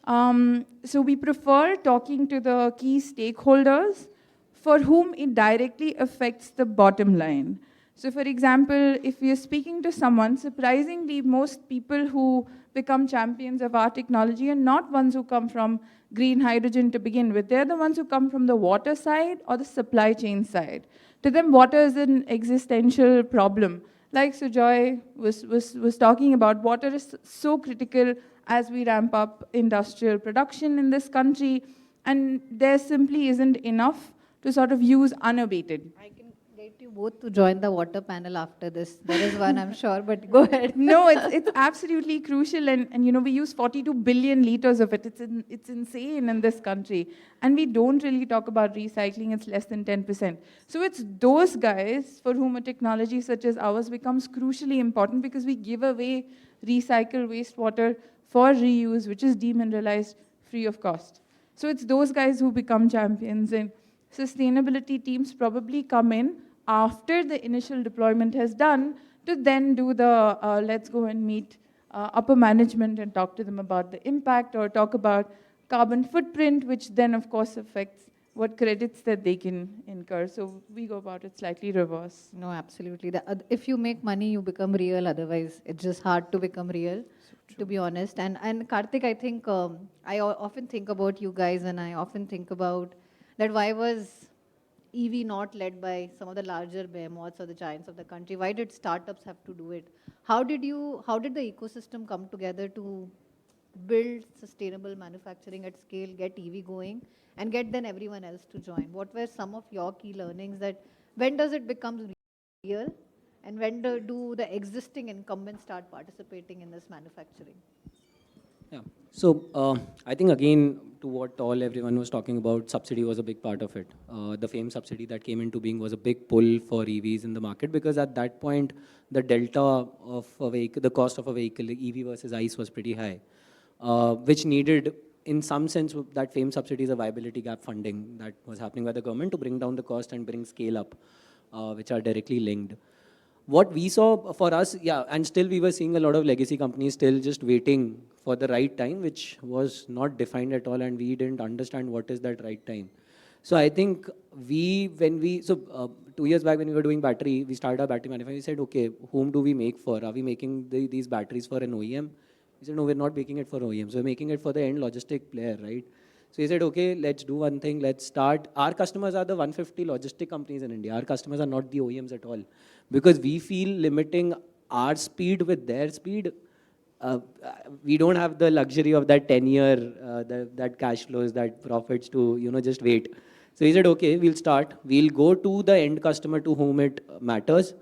So we prefer talking to the key stakeholders for whom it directly affects the bottom line. So for example, if we are speaking to someone, surprisingly, most people who become champions of our technology are not ones who come from green hydrogen to begin with. They're the ones who come from the water side or the supply chain side. To them, water is an existential problem. Like Sujoy was talking about, water is so critical as we ramp up industrial production in this country, and there simply isn't enough to sort of use unabated. I can get you both to join the water panel after this. There is one, I'm sure, but go ahead. No, it's absolutely crucial, and you know, we use 42 billion liters of it. It's insane in this country, and we don't really talk about recycling. It's less than 10%. So it's those guys for whom a technology such as ours becomes crucially important, because we give away recycled wastewater for reuse, which is demineralized free of cost. So it's those guys who become champions, and sustainability teams probably come in after the initial deployment has done to then do the let's go and meet upper management and talk to them about the impact, or talk about carbon footprint, which then of course affects what credits that they can incur. So we go about it slightly reverse. No, absolutely. If you make money, you become real. Otherwise, it's just hard to become real, to be honest. And Kartik, I think, I often think about you guys, and I often think about that why was EV not led by some of the larger behemoths or the giants of the country? Why did startups have to do it? How did the ecosystem come together to build sustainable manufacturing at scale, get EV going, and get then everyone else to join? What were some of your key learnings that when does it become real, and when do the existing incumbents start participating in this manufacturing? Yeah. So I think again, to what everyone was talking about, subsidy was a big part of it. The FAME subsidy that came into being was a big pull for EVs in the market, because at that point, the delta of a vehicle, the cost of a vehicle, EV versus ICE, was pretty high, which needed, in some sense, that FAME subsidy is a viability gap funding that was happening by the government to bring down the cost and bring scale up, which are directly linked. What we saw for us, yeah, and still we were seeing a lot of legacy companies still just waiting for the right time, which was not defined at all, and we didn't understand what is that right time. So I think 2 years back when we were doing battery, we started our battery manufacturing. We said, okay, whom do we make for? Are we making these batteries for an OEM? We said, no, we're not making it for OEMs. We're making it for the end logistic player, right? So he said, okay, let's do one thing. Let's start. Our customers are the 150 logistic companies in India. Our customers are not the OEMs at all. Because we feel limiting our speed with their speed, we don't have the luxury of that 10-year, that cash flows, that profits to, just wait. So he said, okay, we'll start. We'll go to the end customer to whom it matters.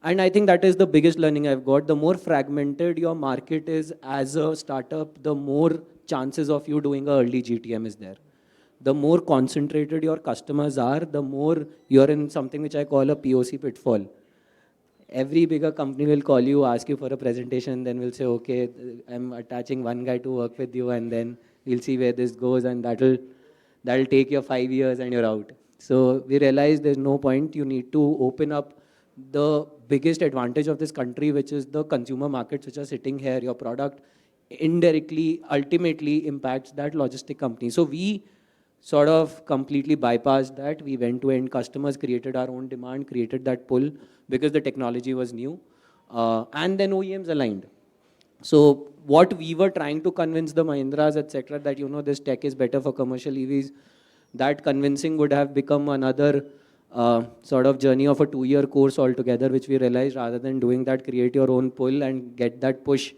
And I think that is the biggest learning I've got. The more fragmented your market is as a startup, the more chances of you doing an early GTM is there. The more concentrated your customers are, the more you're in something which I call a POC pitfall. Every bigger company will call you, ask you for a presentation, then we'll say, okay, I'm attaching one guy to work with you, and then we'll see where this goes, and that'll take you 5 years and you're out. So we realized there's no point. You need to open up the biggest advantage of this country, which is the consumer markets which are sitting here. Your product indirectly, ultimately impacts that logistic company. So we sort of completely bypassed that. We went to end customers, created our own demand, created that pull because the technology was new. And then OEMs aligned. So what we were trying to convince the Mahindras, etc., that, this tech is better for commercial EVs, that convincing would have become another sort of journey of a 2-year course altogether, which we realized rather than doing that, create your own pull and get that push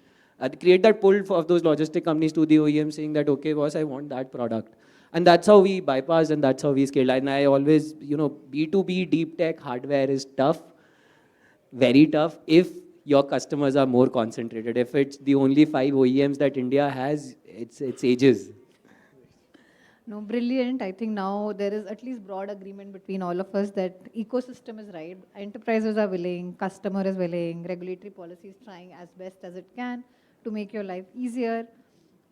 Create that pull of those logistic companies to the OEM saying that, okay, boss, I want that product. And that's how we bypassed and that's how we scaled. And I always, B2B deep tech hardware is tough, very tough, if your customers are more concentrated. If it's the only 5 OEMs that India has, it's ages. No, brilliant. I think now there is at least broad agreement between all of us that ecosystem is right. Enterprises are willing, customer is willing, regulatory policy is trying as best as it can to make your life easier.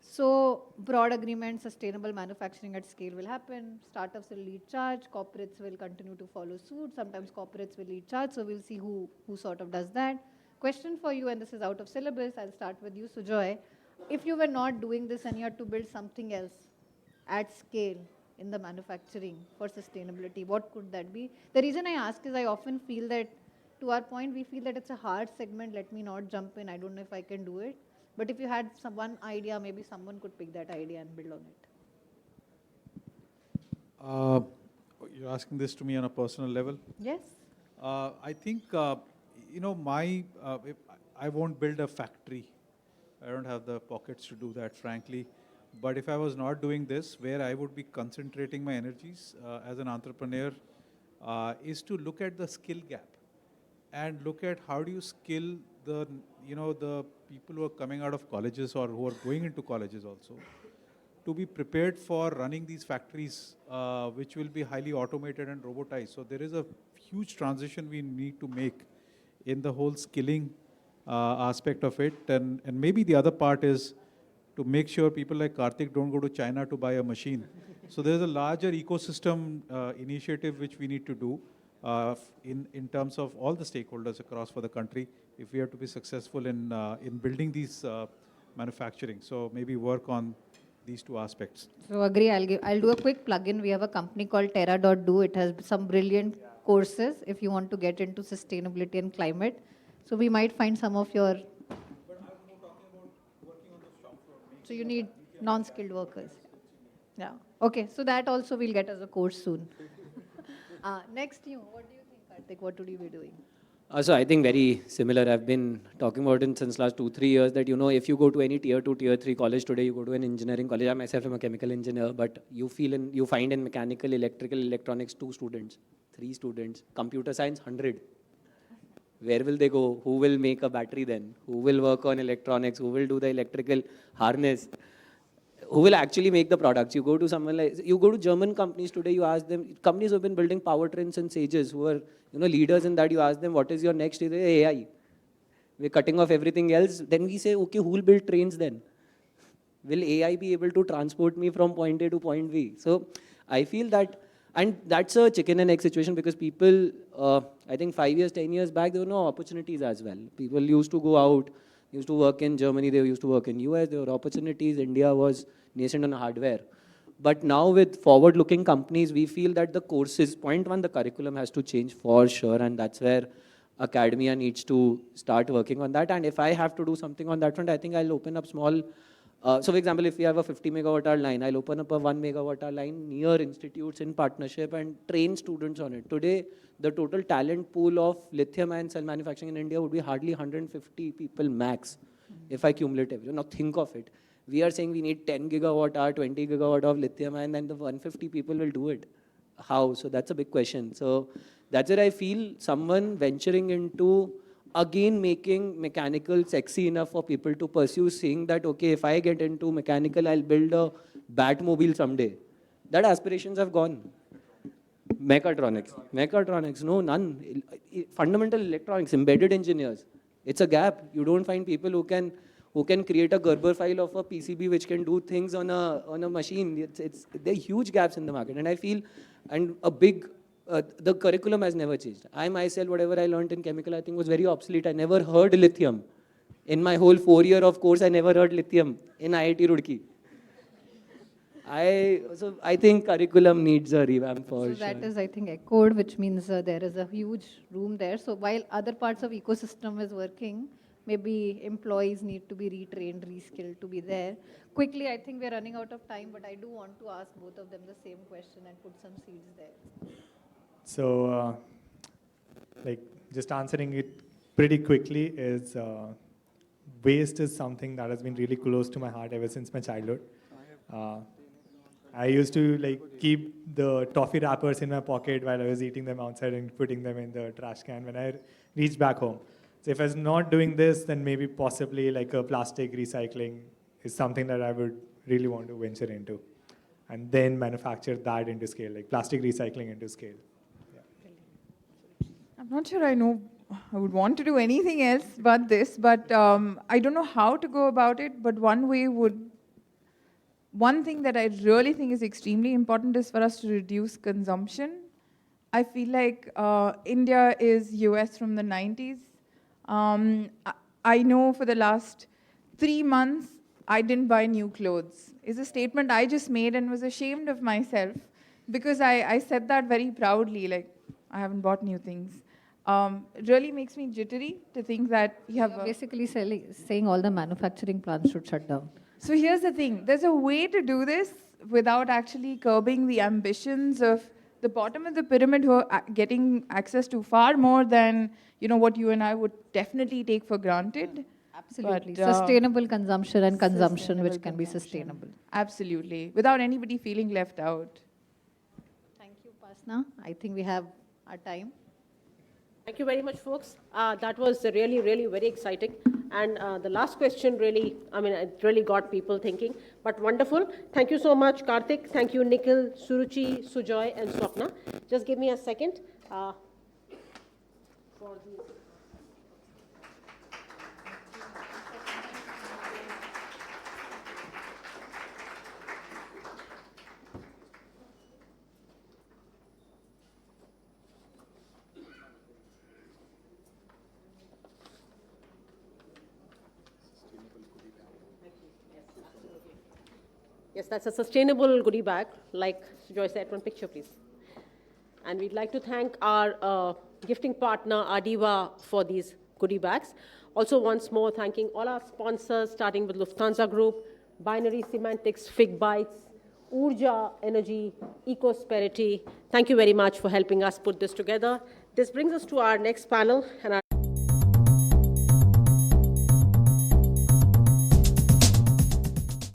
So broad agreement, sustainable manufacturing at scale will happen. Startups will lead charge. Corporates will continue to follow suit. Sometimes corporates will lead charge. So we'll see who sort of does that. Question for you, and this is out of syllabus. I'll start with you, Sujoy. If you were not doing this and you had to build something else at scale in the manufacturing for sustainability, what could that be? The reason I ask is I often feel that, to our point, we feel that it's a hard segment, let me not jump in, I don't know if I can do it. But if you had one idea, maybe someone could pick that idea and build on it. You're asking this to me on a personal level? Yes. I think, if I won't build a factory. I don't have the pockets to do that, frankly. But if I was not doing this, where I would be concentrating my energies as an entrepreneur is to look at the skill gap and look at how do you skill the people who are coming out of colleges or who are going into colleges also to be prepared for running these factories, which will be highly automated and robotized. So there is a huge transition we need to make in the whole skilling aspect of it. And maybe the other part is to make sure people like Kartik don't go to China to buy a machine. So there's a larger ecosystem initiative which we need to do in terms of all the stakeholders across for the country if we are to be successful in building these manufacturing. So maybe work on these 2 aspects. So agree, I'll do a quick plug-in. We have a company called Terra.do. It has some brilliant courses if you want to get into sustainability and climate. So we might find some of your... So you need non-skilled workers. Yeah. Okay, so that also we'll get as a course soon. Next, what do you think, Kartik? What would you be doing? So I think very similar. I've been talking about it since last 2-3 years that, if you go to any tier 2, tier 3 college today, you go to an engineering college. I myself am a chemical engineer, but you find in mechanical, electrical, electronics, 2 students, 3 students, computer science, 100. Where will they go? Who will make a battery then? Who will work on electronics? Who will do the electrical harness? Who will actually make the products? You go to German companies today, you ask them, companies who have been building powertrains since ages, who are leaders in that, you ask them, what is your next? They say, AI. We're cutting off everything else. Then we say, okay, who will build trains then? Will AI be able to transport me from point A to point B? So I feel that, and that's a chicken and egg situation because people, I think 5 years, 10 years back, there were no opportunities as well. People used to go out, used to work in Germany, they used to work in US, there were opportunities, India was nascent on hardware. But now with forward-looking companies, we feel that the courses, point 1, the curriculum has to change for sure, and that's where academia needs to start working on that. And if I have to do something on that front, I think I'll open up small, so for example, if we have a 50 megawatt hour line, I'll open up a 1 megawatt hour line near institutes in partnership and train students on it. Today, the total talent pool of lithium-ion cell manufacturing in India would be hardly 150 people max, if I cumulative. Now think of it. We are saying we need 10 gigawatt hour, 20 gigawatt of lithium-ion, and the 150 people will do it. How? So that's a big question. So that's where I feel someone venturing into, again, making mechanical sexy enough for people to pursue, saying that, okay, if I get into mechanical, I'll build a Batmobile someday. That aspirations have gone. Mechatronics, no, none. Fundamental electronics, embedded engineers. It's a gap. You don't find people who can create a Gerber file of a PCB which can do things on a machine. There are huge gaps in the market. And I feel, and a big, the curriculum has never changed. I myself, whatever I learned in chemical, I think was very obsolete. I never heard lithium. In my whole 4 year of course, I never heard lithium in IIT Roorkee. So I think curriculum needs a revamp for sure. So that is, I think, echoed, which means there is a huge room there. So while other parts of ecosystem is working, maybe employees need to be retrained, reskilled to be there. Quickly, I think we're running out of time, but I do want to ask both of them the same question and put some seeds there. So, just answering it pretty quickly is waste is something that has been really close to my heart ever since my childhood. I used to like keep the toffee wrappers in my pocket while I was eating them outside and putting them in the trash can when I reached back home. So if I was not doing this, then maybe possibly like a plastic recycling is something that I would really want to venture into. And then manufacture that into scale, like plastic recycling into scale. I'm not sure I know I would want to do anything else but this, but I don't know how to go about it, but one thing that I really think is extremely important is for us to reduce consumption. I feel like India is US from the 90s. I know for the last 3 months, I didn't buy new clothes. It's a statement I just made and was ashamed of myself because I said that very proudly, like, I haven't bought new things. It really makes me jittery to think that you have... You're basically saying all the manufacturing plants should shut down. So here's the thing. There's a way to do this without actually curbing the ambitions of the bottom of the pyramid who are getting access to far more than what you and I would definitely take for granted. Absolutely. But, sustainable consumption and consumption which can be sustainable. Absolutely. Without anybody feeling left out. Thank you, Pasna. I think we have our time. Thank you very much, folks. That was really, really very exciting. And the last question really, it really got people thinking, but wonderful. Thank you so much, Kartik. Thank you, Nikhil, Suruchi, Sujoy, and Swapna. Just give me a second. For the Yes, that's a sustainable goodie bag, like Sujoy said. One picture, please. And we'd like to thank our gifting partner, Adiva, for these goodie bags. Also, once more, thanking all our sponsors, starting with Lufthansa Group, Binary Semantics, Fig Bytes, Urja Energy, Ecosperity. Thank you very much for helping us put this together. This brings us to our next panel, and